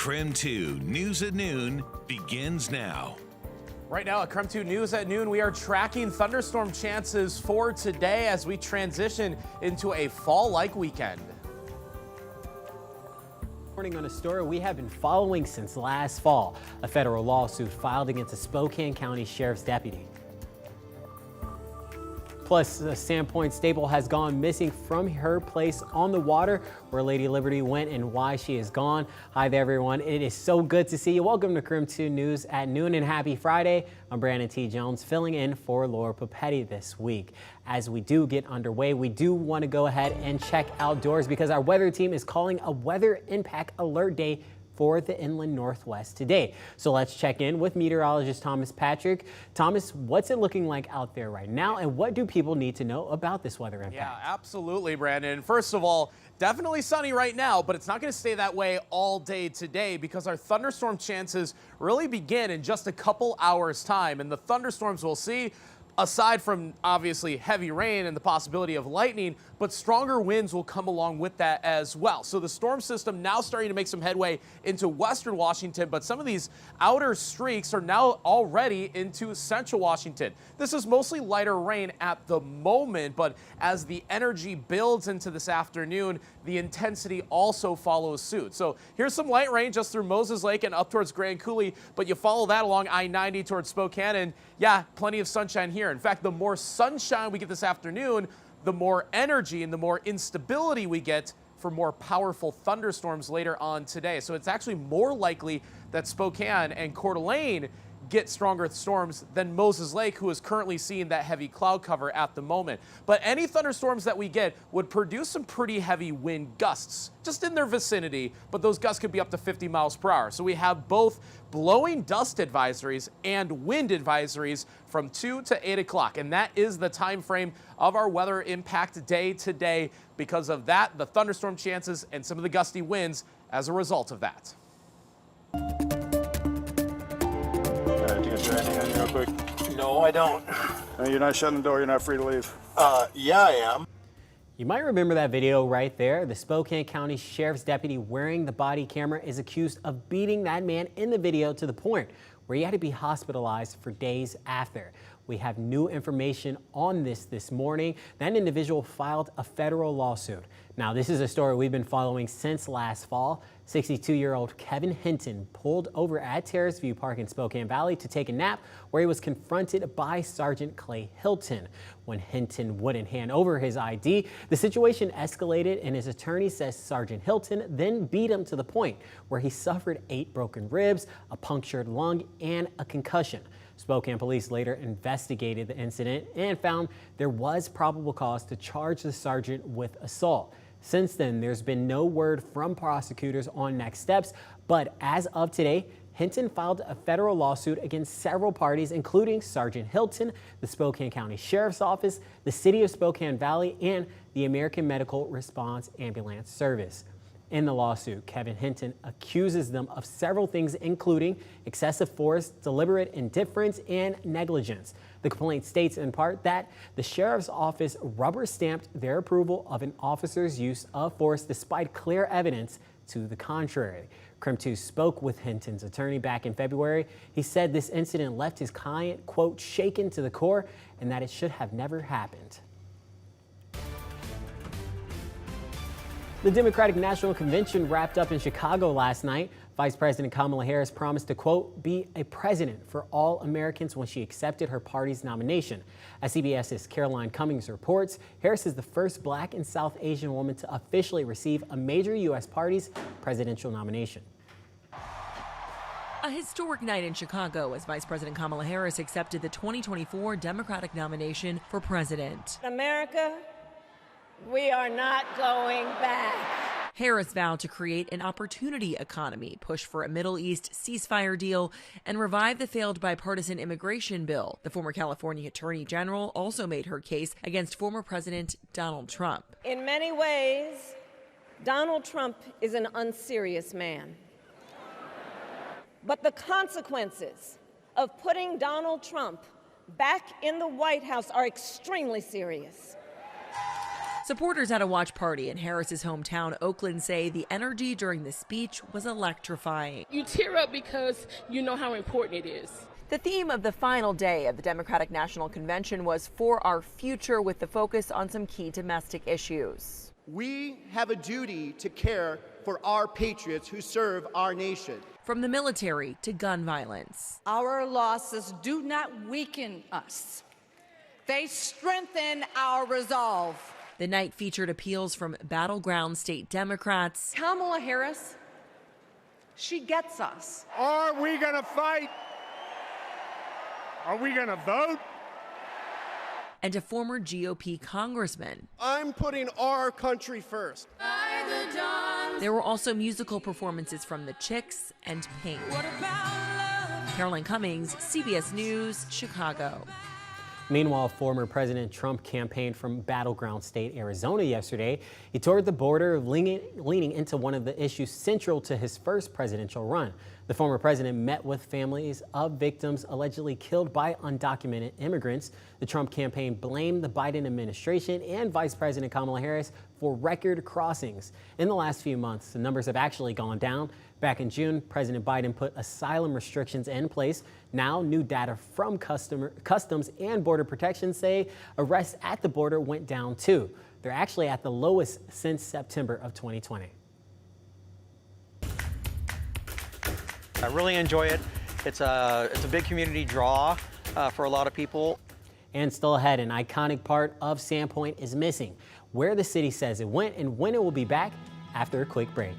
KREM 2 News at Noon begins now. Right now at KREM 2 News at Noon, we are tracking thunderstorm chances for today as we transition into a fall-like weekend. Morning on a story we have been following since last fall. A federal lawsuit filed against a Spokane County Sheriff's deputy. Plus, a Sandpoint staple has gone missing from her place on the water where Lady Liberty went and why she is gone. Hi there, everyone. It is so good to see you. Welcome to KREM 2 News at Noon and happy Friday. I'm Brandon T. Jones filling in for Laura Papetti this week. As we do get underway, we do want to go ahead and check outdoors because our weather team is calling a weather impact alert day for the inland Northwest today. So let's check in with meteorologist Thomas Patrick. Thomas, what's it looking like out there right now, and what do people need to know about this weather impact? Yeah, absolutely, Brandon. First of all, definitely sunny right now, but it's not going to stay that way all day today because our thunderstorm chances really begin in just a couple hours' time. And the thunderstorms we'll see, aside from obviously heavy rain and the possibility of lightning, but stronger winds will come along with that as well. So the storm system now starting to make some headway into western Washington, but some of these outer streaks are now already into central Washington. This is mostly lighter rain at the moment, but as the energy builds into this afternoon, the intensity also follows suit. So here's some light rain just through Moses Lake and up towards Grand Coulee, but you follow that along I-90 towards Spokane, and yeah, plenty of sunshine here. In fact, the more sunshine we get this afternoon, the more energy and the more instability we get for more powerful thunderstorms later on today. So it's actually more likely that Spokane and Coeur d'Alene get stronger storms than Moses Lake, who is currently seeing that heavy cloud cover at the moment. But any thunderstorms that we get would produce some pretty heavy wind gusts just in their vicinity, but those gusts could be up to 50 miles per hour. So we have both blowing dust advisories and wind advisories from 2 to 8 o'clock. And that is the time frame of our weather impact day today. Because of that, the thunderstorm chances and some of the gusty winds as a result of that. Do you guys anything on you real quick? No, I don't. You're not shutting the door, you're not free to leave. Yeah, I am. You might remember that video right there. The Spokane County Sheriff's deputy wearing the body camera is accused of beating that man in the video to the point where he had to be hospitalized for days after. We have new information on this morning. That individual filed a federal lawsuit. Now, this is a story we've been following since last fall. 62-year-old Kevin Hinton pulled over at Terrace View Park in Spokane Valley to take a nap where he was confronted by Sergeant Clay Hilton. When Hinton wouldn't hand over his ID, the situation escalated and his attorney says Sergeant Hilton then beat him to the point where he suffered 8 broken ribs, a punctured lung, and a concussion. Spokane police later investigated the incident and found there was probable cause to charge the sergeant with assault. Since then, there's been no word from prosecutors on next steps, but as of today, Hinton filed a federal lawsuit against several parties, including Sergeant Hilton, the Spokane County Sheriff's Office, the City of Spokane Valley, and the American Medical Response Ambulance Service. In the lawsuit, Kevin Hinton accuses them of several things, including excessive force, deliberate indifference, and negligence. The complaint states in part that the sheriff's office rubber-stamped their approval of an officer's use of force despite clear evidence to the contrary. KREM 2 spoke with Hinton's attorney back in February. He said this incident left his client, quote, shaken to the core, and that it should have never happened. The Democratic National Convention wrapped up in Chicago last night. Vice President Kamala Harris promised to, quote, be a president for all Americans when she accepted her party's nomination. As CBS's Caroline Cummings reports, Harris is the first Black and South Asian woman to officially receive a major U.S. party's presidential nomination. A historic night in Chicago as Vice President Kamala Harris accepted the 2024 Democratic nomination for president. America, we are not going back. Harris vowed to create an opportunity economy, push for a Middle East ceasefire deal, and revive the failed bipartisan immigration bill. The former California Attorney General also made her case against former President Donald Trump. In many ways, Donald Trump is an unserious man. But the consequences of putting Donald Trump back in the White House are extremely serious. Supporters at a watch party in Harris's hometown, Oakland, say the energy during the speech was electrifying. You tear up because you know how important it is. The theme of the final day of the Democratic National Convention was For Our Future, with the focus on some key domestic issues. We have a duty to care for our patriots who serve our nation. From the military to gun violence. Our losses do not weaken us. They strengthen our resolve. The night featured appeals from battleground state Democrats. Kamala Harris, she gets us. Are we going to fight? Are we going to vote? And a former GOP congressman. I'm putting our country first. There were also musical performances from the Chicks and Pink. Caroline Cummings, CBS News, Chicago. Meanwhile, former President Trump campaigned from battleground state Arizona yesterday. He toured the border, leaning into one of the issues central to his first presidential run. The former president met with families of victims allegedly killed by undocumented immigrants. The Trump campaign blamed the Biden administration and Vice President Kamala Harris for record crossings. In the last few months, the numbers have actually gone down. Back in June, President Biden put asylum restrictions in place. Now, new data from Customs and Border Protection say arrests at the border went down too. They're actually at the lowest since September of 2020. I really enjoy it. It's a big community draw for a lot of people. And still ahead, an iconic part of Sandpoint is missing. Where the city says it went and when it will be back after a quick break.